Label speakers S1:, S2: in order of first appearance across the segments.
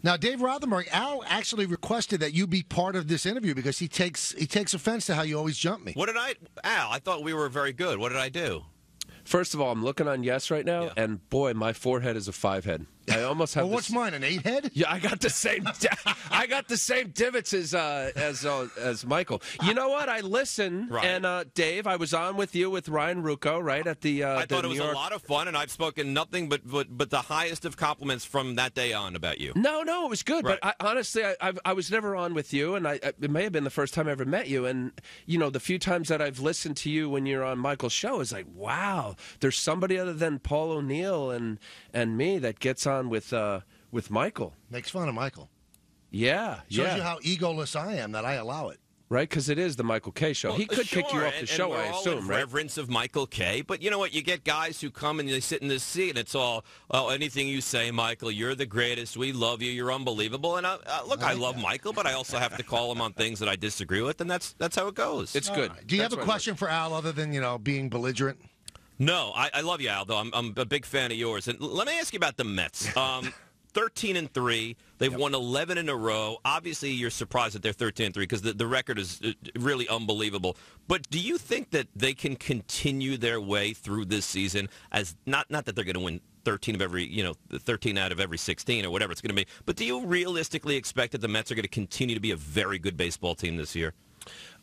S1: Now, Dave Rothenberg, Al actually requested that you be part of this interview because he takes offense to how you always jump me.
S2: Al, I thought we were very good. What did I do?
S3: First of all, I'm looking on Yes right now, and boy, my forehead is a 5-head. I almost have.
S1: Well, what's mine? An 8-head?
S3: Yeah, I got the same. I got the same divots as Michael. You know what? I listen, and Dave, I was on with you with Ryan Rucco, right at the.
S2: I thought it was a lot of fun, and I've spoken nothing but the highest of compliments from that day on about you.
S3: No, it was good. Right. But honestly, I was never on with you, and it may have been the first time I ever met you. And the few times that I've listened to you when you're on Michael's show, it's like, wow, there's somebody other than Paul O'Neill and me that gets on with Michael.
S1: Makes fun of Michael.
S3: Yeah.
S1: Shows you how egoless I am that I allow it.
S3: Right, because it is the Michael K. show.
S2: Well,
S3: he could kick you off the show,
S2: I
S3: assume,
S2: all in
S3: right?
S2: reverence of Michael K. But you know what? You get guys who come and they sit in this seat, and it's all, anything you say, Michael, you're the greatest. We love you. You're unbelievable. And I love Michael, but I also have to call him on things that I disagree with, and that's how it goes.
S3: It's good.
S1: Do you have a question for Al other than being belligerent?
S2: No, I love you, Al. Though I'm a big fan of yours. And let me ask you about the Mets. 13-3. They've won 11 in a row. Obviously, you're surprised that they're 13-3 because the record is really unbelievable. But do you think that they can continue their way through this season as not that they're going to win 13 out of every 16 or whatever it's going to be, but do you realistically expect that the Mets are going to continue to be a very good baseball team this year?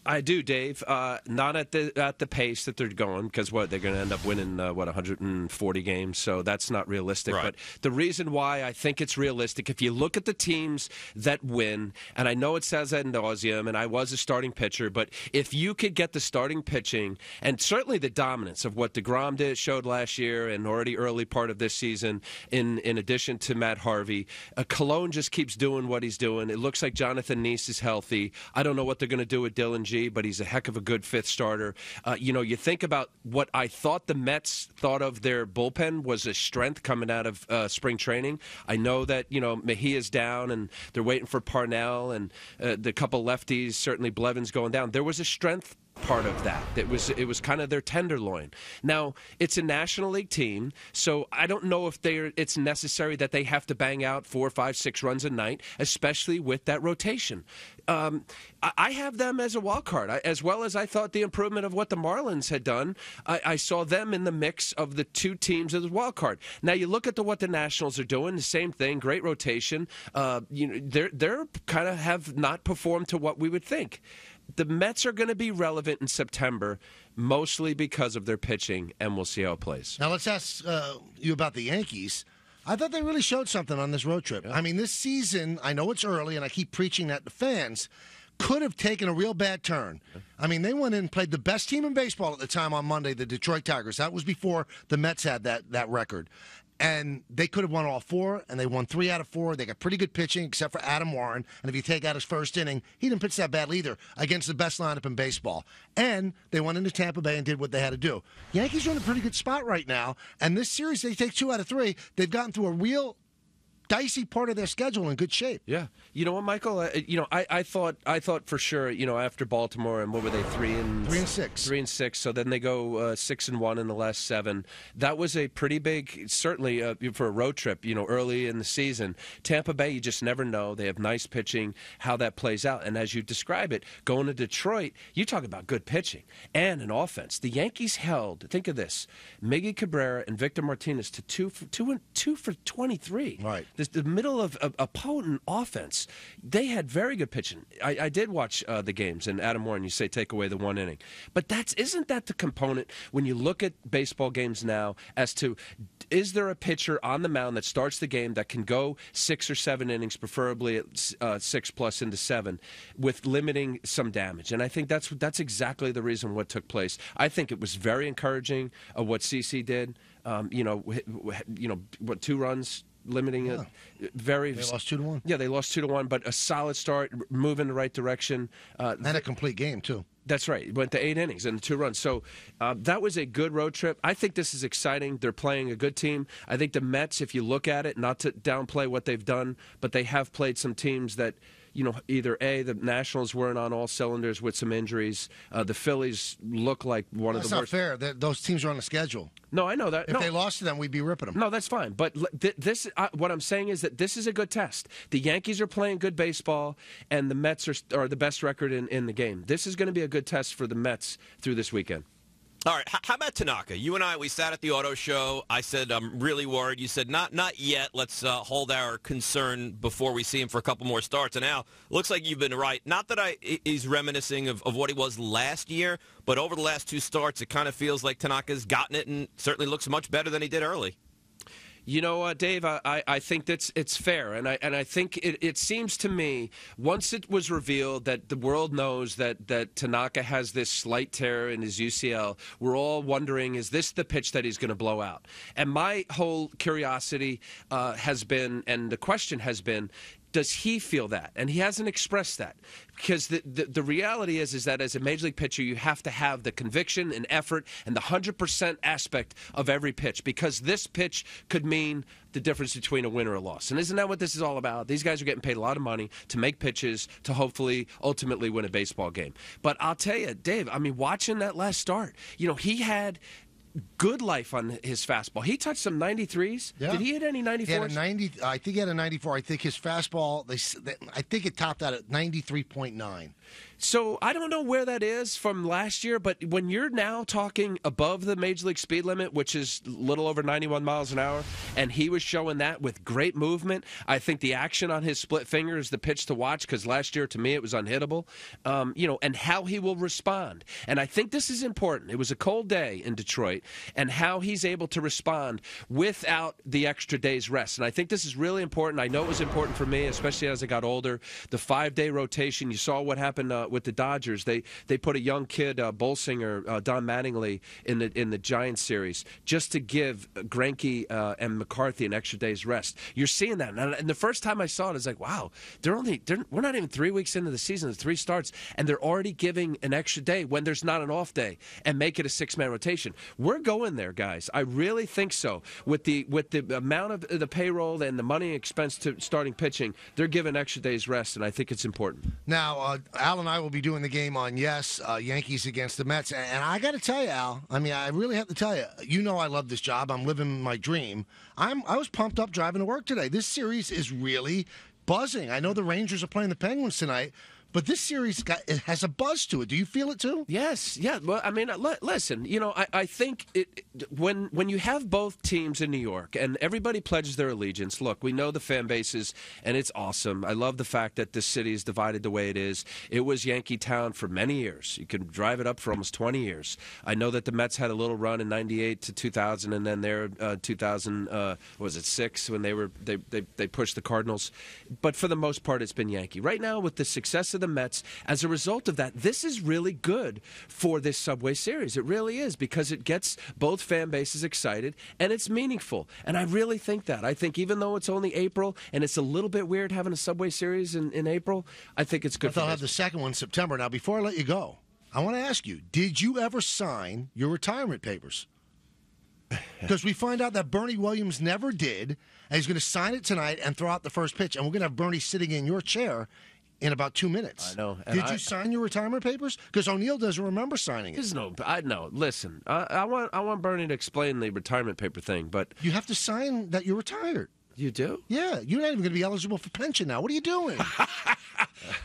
S3: I do, Dave. Not at the pace that they're going, because they're going to end up winning 140 games, so that's not realistic.
S2: Right.
S3: But the reason why I think it's realistic, if you look at the teams that win, and I know it says ad nauseum, and I was a starting pitcher, but if you could get the starting pitching and certainly the dominance of what DeGrom showed last year and already early part of this season, in addition to Matt Harvey, Cologne just keeps doing what he's doing. It looks like Jonathan Neese is healthy. I don't know what they're going to do with Dylan G, but he's a heck of a good fifth starter. You think about what I thought the Mets thought of their bullpen was a strength coming out of spring training. I know that, Mejia's down and they're waiting for Parnell and the couple lefties, certainly Blevin's going down. There was a strength part of that. It was kind of their tenderloin. Now, it's a National League team, so I don't know if it's necessary that they have to bang out 4, 5, 6 runs a night, especially with that rotation. I have them as a wild card, as well as I thought the improvement of what the Marlins had done. I saw them in the mix of the two teams as a wild card. Now, you look at what the Nationals are doing, the same thing, great rotation. They're kind of have not performed to what we would think. The Mets are going to be relevant in September, mostly because of their pitching, and we'll see how it plays.
S1: Now, let's ask you about the Yankees. I thought they really showed something on this road trip. Yeah. I mean, this season, I know it's early, and I keep preaching that to fans, could have taken a real bad turn. I mean, they went in and played the best team in baseball at the time on Monday, the Detroit Tigers. That was before the Mets had that record. And they could have won all 4, and they won 3 out of 4. They got pretty good pitching, except for Adam Warren. And if you take out his first inning, he didn't pitch that badly either against the best lineup in baseball. And they went into Tampa Bay and did what they had to do. Yankees are in a pretty good spot right now. And this series, they take 2 out of 3. They've gotten through a real dicey part of their schedule in good shape.
S3: Yeah. You know what, Michael? I thought for sure, after Baltimore, and what were they, 3 and 6? 3 and 6. So then they go 6-1 in the last 7. That was a pretty big, certainly for a road trip, early in the season. Tampa Bay, you just never know. They have nice pitching, how that plays out. And as you describe it, going to Detroit, you talk about good pitching and an offense. The Yankees held, think of this, Miggy Cabrera and Victor Martinez to 2 for 23.
S1: Right.
S3: The middle of a potent offense. They had very good pitching. I did watch the games, and Adam Warren, you say take away the 1 inning. But isn't that the component when you look at baseball games now as to, is there a pitcher on the mound that starts the game that can go 6 or 7 innings, preferably at 6+ into 7, with limiting some damage? And I think that's exactly the reason what took place. I think it was very encouraging what CC did. What 2 runs? Limiting it, very.
S1: They lost 2-1.
S3: Yeah, they lost 2-1, but a solid start, move in the right direction,
S1: and a complete game too.
S3: That's right. Went to 8 innings and 2 runs. So that was a good road trip. I think this is exciting. They're playing a good team. I think the Mets, if you look at it, not to downplay what they've done, but they have played some teams that, either A, the Nationals weren't on all cylinders with some injuries. The Phillies look like one of the worst.
S1: That's not fair. Those teams are on the schedule.
S3: No, I know that.
S1: If they lost to them, we'd be ripping them.
S3: No, that's fine. But what I'm saying is that this is a good test. The Yankees are playing good baseball, and the Mets are the best record in the game. This is going to be a good test for the Mets through this weekend.
S2: All right, how about Tanaka? You and I, we sat at the auto show. I said, I'm really worried. You said, not yet. Let's hold our concern before we see him for a couple more starts. And now, looks like you've been right. Not that he's reminiscing of what he was last year, but over the last 2 starts, it kind of feels like Tanaka's gotten it and certainly looks much better than he did early.
S3: You know, Dave, I think it's fair, and I think it seems to me, once it was revealed that the world knows that Tanaka has this slight tear in his UCL, we're all wondering, is this the pitch that he's going to blow out? And my whole curiosity has been, and the question has been, does he feel that? And he hasn't expressed that. Because the reality is that as a Major League pitcher, you have to have the conviction and effort and the 100% aspect of every pitch. Because this pitch could mean the difference between a win or a loss. And isn't that what this is all about? These guys are getting paid a lot of money to make pitches to hopefully, ultimately win a baseball game. But I'll tell you, Dave, I mean, watching that last start, he had good life on his fastball. He touched some 93s. Yeah. Did he hit any 94s?
S1: He had a 90. I think he had a 94. I think his fastball, I think it topped out at 93.9.
S3: So I don't know where that is from last year, but when you're now talking above the Major League speed limit, which is a little over 91 miles an hour, and he was showing that with great movement, I think the action on his split finger is the pitch to watch, because last year, to me, it was unhittable, and how he will respond. And I think this is important. It was a cold day in Detroit, and how he's able to respond without the extra day's rest. And I think this is really important. I know it was important for me, especially as I got older. The 5-day rotation, you saw what happened with the Dodgers. They put a young kid, Bolsinger, Don Mattingly, in the Giants series just to give Greinke and McCarthy an extra day's rest. You're seeing that, and the first time I saw it, I was like, wow, we're not even 3 weeks into the season, the 3 starts, and they're already giving an extra day when there's not an off day and make it a 6-man rotation. We're going there, guys. I really think so. With the amount of the payroll and the money expense to starting pitching, they're giving extra days rest, and I think it's important.
S1: Now, Al and I will be doing the game on Yankees against the Mets. And I got to tell you, Al, I mean, I really have to tell you, I love this job. I'm living my dream. I was pumped up driving to work today. This series is really buzzing. I know the Rangers are playing the Penguins tonight, but this series it has a buzz to it. Do you feel it too?
S3: Yes. Yeah. Well, I mean, listen. I think when you have both teams in New York and everybody pledges their allegiance. Look, we know the fan bases, and it's awesome. I love the fact that this city is divided the way it is. It was Yankee Town for many years. You can drive it up for almost 20 years. I know that the Mets had a little run in '98 to 2000, and then there 2006 when they pushed the Cardinals. But for the most part, it's been Yankee. Right now, with the success of the Mets, as a result of that, this is really good for this Subway Series. It really is, because it gets both fan bases excited and it's meaningful. And I really think that. I think even though it's only April and it's a little bit weird having a Subway Series in April, I think it's good.
S1: But they'll have the second one in September. Now, before I let you go, I want to ask you, did you ever sign your retirement papers? Because we find out that Bernie Williams never did, and he's going to sign it tonight and throw out the first pitch, and we're going to have Bernie sitting in your chair in about 2 minutes.
S3: I know.
S1: Did you sign your retirement papers? Because O'Neill doesn't remember signing it.
S3: I know. Listen, I want Bernie to explain the retirement paper thing, but
S1: you have to sign that you're retired.
S3: You do?
S1: Yeah, you're not even going to be eligible for pension now. What are you doing?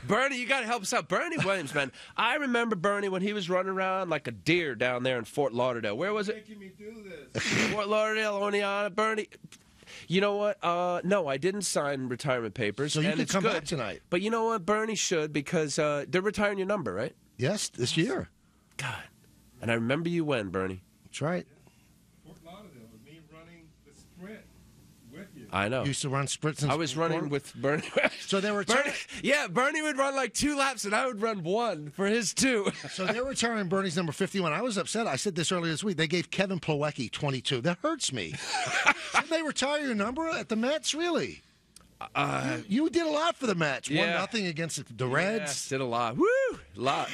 S3: Bernie, you got to help us out. Bernie Williams, man. I remember Bernie when he was running around like a deer down there in Fort Lauderdale. Where was it?
S4: Making me do this.
S3: Fort Lauderdale, Oneonta, Bernie. You know what? No, I didn't sign retirement papers.
S1: So you
S3: and
S1: can
S3: it's
S1: come
S3: good.
S1: back tonight.
S3: But you know what? Bernie should, because they're retiring your number, right?
S1: Yes, this year.
S3: God. And I remember you when, Bernie.
S1: That's right.
S4: Fort Lauderdale with me running the sprint with you.
S3: I know.
S1: You used to run sprints and
S3: I was running with Bernie.
S1: So they were
S3: Bernie would run like 2 laps, and I would run 1 for his 2.
S1: So they're retiring Bernie's number 51. I was upset. I said this earlier this week. They gave Kevin Plawecki 22. That hurts me. Didn't they retire your number at the Mets? Really? You did a lot for the Mets.
S3: Yeah.
S1: 1-0 against the Reds.
S3: Yeah, did a lot. Woo! A lot.